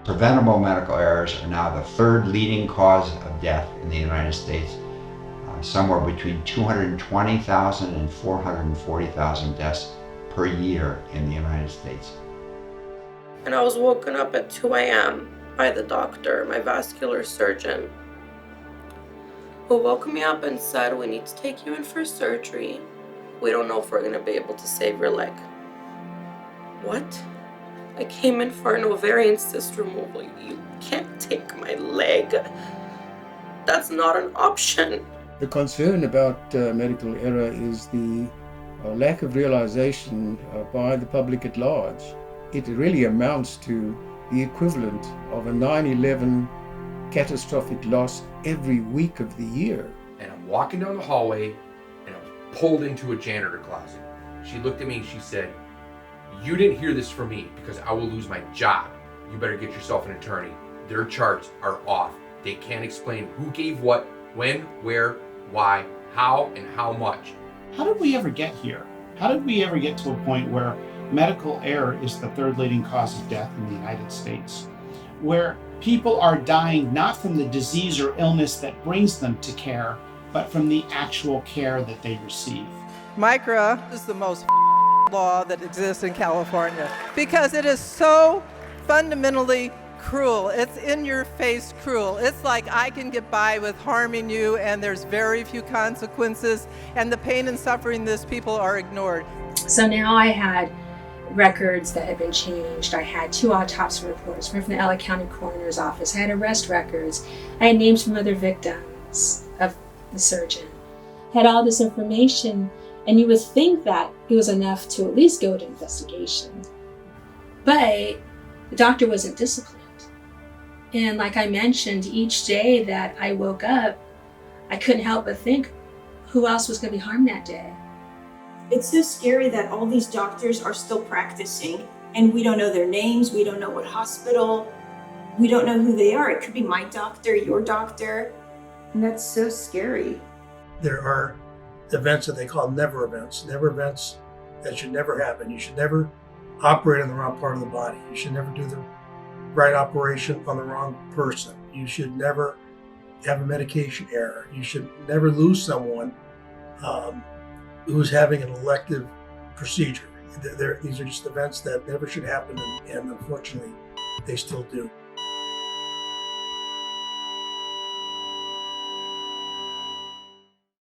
Preventable medical errors are now the third leading cause of death in the United States, somewhere between 220,000 and 440,000 deaths per year in the United States. And I was woken up at 2 a.m. by the doctor, my vascular surgeon, who woke me up and said, "We need to take you in for surgery. We don't know if we're going to be able to save your leg." What? I came in for an ovarian cyst removal. You can't take my leg. That's not an option. The concern about medical error is the lack of realization by the public at large. It really amounts to the equivalent of a 9/11 catastrophic loss every week of the year. And I'm walking down the hallway and I was pulled into a janitor closet. She looked at me and she said, "You didn't hear this from me because I will lose my job. You better get yourself an attorney. Their charts are off. They can't explain who gave what, when, where, why, how, and how much." How did we ever get here? How did we ever get to a point where medical error is the third leading cause of death in the United States? Where people are dying not from the disease or illness that brings them to care, but from the actual care that they receive. MICRA is the most law that exists in California because it is so fundamentally cruel. It's in your face cruel. It's like I can get by with harming you and there's very few consequences and the pain and suffering these people are ignored. So now I had records that had been changed. I had 2 autopsy reports from the LA County Coroner's Office. I had arrest records. I had names from other victims of the surgeon. I had all this information, and you would think that it was enough to at least go to investigation. But the doctor wasn't disciplined. And like I mentioned, each day that I woke up, I couldn't help but think, who else was going to be harmed that day? It's so scary that all these doctors are still practicing and we don't know their names, we don't know what hospital, we don't know who they are. It could be my doctor, your doctor, and that's so scary. There are events that they call never events that should never happen. You should never operate on the wrong part of the body. You should never do the right operation on the wrong person. You should never have a medication error. You should never lose someone who's having an elective procedure. These are just events that never should happen, and unfortunately, they still do.